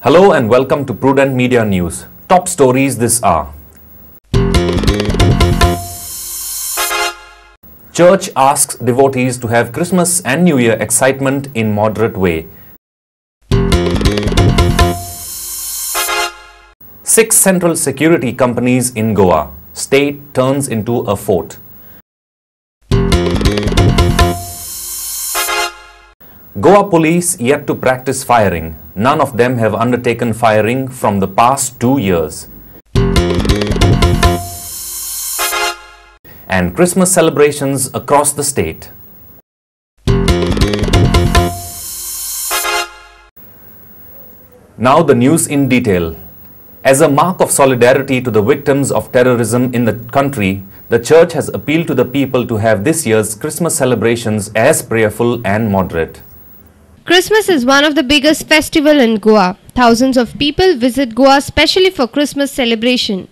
Hello and welcome to Prudent Media News. Top stories this hour. Church asks devotees to have Christmas and New Year excitement in moderate way. 6 central security companies in Goa. State turns into a fort. Goa police yet to practice firing. None of them have undertaken firing from the past 2 years. And Christmas celebrations across the state. Now the news in detail. As a mark of solidarity to the victims of terrorism in the country, the church has appealed to the people to have this year's Christmas celebrations as prayerful and moderate. Christmas is one of the biggest festivals in Goa. Thousands of people visit Goa specially for Christmas celebration.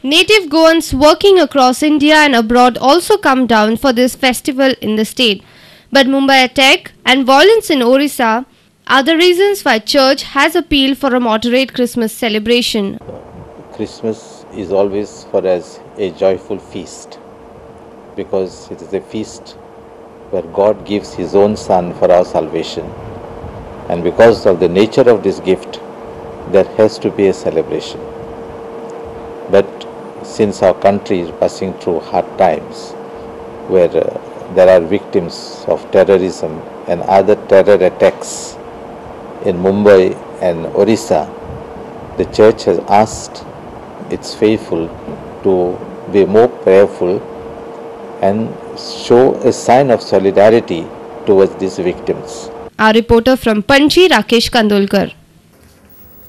Native Goans working across India and abroad also come down for this festival in the state. But Mumbai attack and violence in Orissa are the reasons why church has appealed for a moderate Christmas celebration. Christmas is always for us a joyful feast because it is a feast where God gives His own Son for our salvation. And because of the nature of this gift, there has to be a celebration. But since our country is passing through hard times, where there are victims of terrorism and other terror attacks in Mumbai and Orissa, the church has asked its faithful to be more prayerful and show a sign of solidarity towards these victims. Our reporter from Panchi, Rakesh Kandolkar.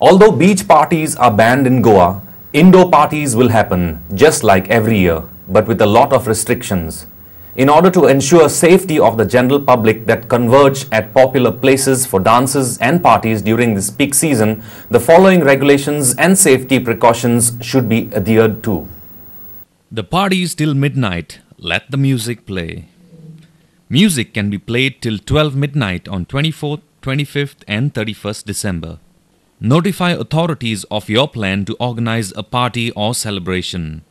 Although beach parties are banned in Goa, indoor parties will happen just like every year, but with a lot of restrictions. In order to ensure safety of the general public that converge at popular places for dances and parties during this peak season, the following regulations and safety precautions should be adhered to. The party is till midnight. Let the music play. Music can be played till 12 midnight on 24th, 25th and 31st December. Notify authorities of your plan to organize a party or celebration.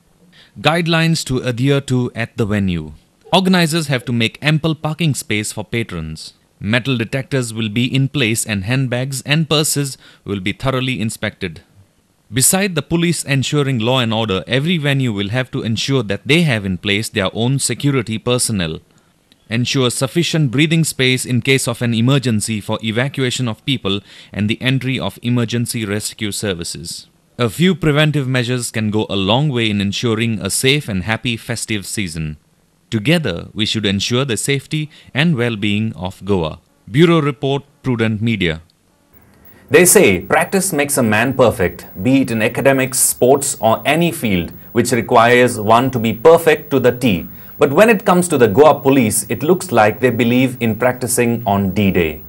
Guidelines to adhere to at the venue. Organizers have to make ample parking space for patrons. Metal detectors will be in place and handbags and purses will be thoroughly inspected. Beside the police ensuring law and order, every venue will have to ensure that they have in place their own security personnel. Ensure sufficient breathing space in case of an emergency for evacuation of people and the entry of emergency rescue services. A few preventive measures can go a long way in ensuring a safe and happy festive season. Together, we should ensure the safety and well-being of Goa. Bureau Report, Prudent Media. They say practice makes a man perfect, be it in academics, sports or any field which requires one to be perfect to the T. But when it comes to the Goa police, it looks like they believe in practicing on D-Day.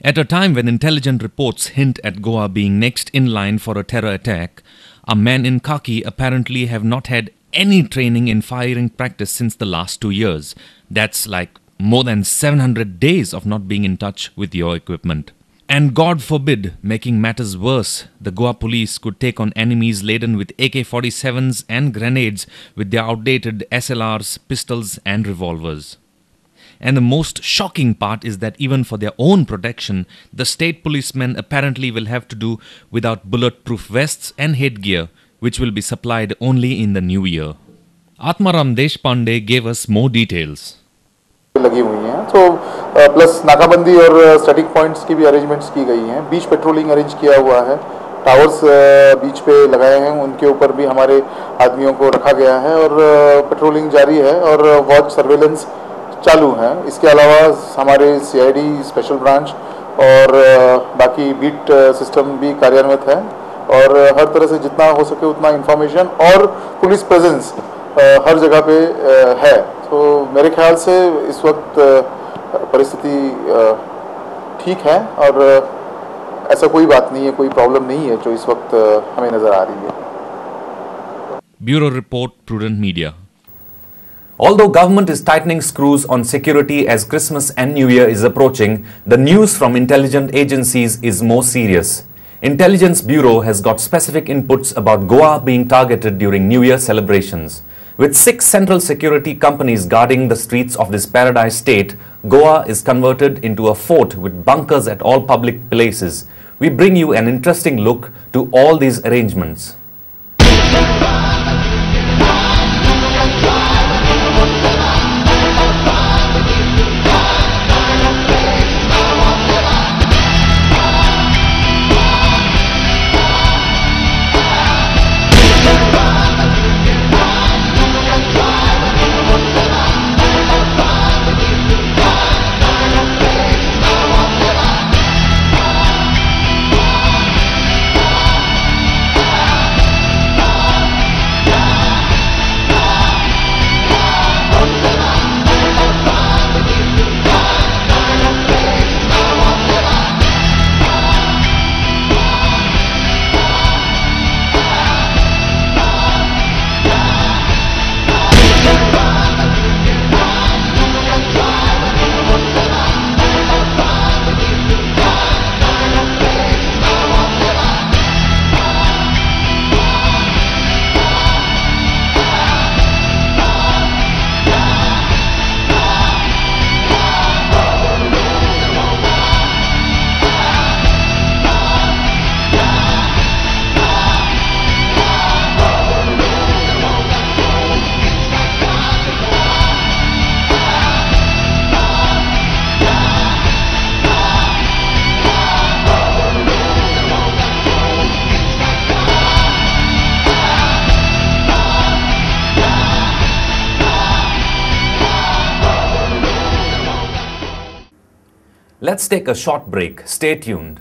At a time when intelligent reports hint at Goa being next in line for a terror attack, a men in khaki apparently have not had any training in firing practice since the last 2 years. That's like more than 700 days of not being in touch with your equipment. And God forbid, making matters worse, the Goa police could take on enemies laden with AK-47s and grenades with their outdated SLRs, pistols and revolvers. And the most shocking part is that even for their own protection, the state policemen apparently will have to do without bulletproof vests and headgear, which will be supplied only in the new year. Atmaram Deshpande gave us more details. लगी हुई हैं तो plus नाकाबंदी और static points की भी arrangements की गई हैं. बीच पेट्रोलिंग अरेंज किया हुआ है. टावर्स बीच पे लगाए हैं, उनके ऊपर भी हमारे आदमियों को रखा गया है और पेट्रोलिंग जारी है और वॉच सर्वेलेंस चालू है. इसके अलावा हमारे सीआईडी स्पेशल ब्रांच और बाकी बीट सिस्टम भी कार्यान्वित है और हर तरह से जितना हो सके उतना इंफॉर्मेशन और पुलिस प्रेजेंस हर जगह पे है. तो मेरे ख्याल से इस वक्त परिस्थिति ठीक है और ऐसा कोई बात नहीं है, कोई प्रॉब्लम नहीं है जो इस वक्त हमें नजर आ रही है. Bureau Report, Prudent Media. Although government is tightening screws on security as Christmas and New Year is approaching, the news from intelligence agencies is more serious. Intelligence Bureau has got specific inputs about Goa being targeted during New Year celebrations. With 6 central security companies guarding the streets of this paradise state, Goa is converted into a fort with bunkers at all public places. We bring you an interesting look to all these arrangements. Let's take a short break. Stay tuned.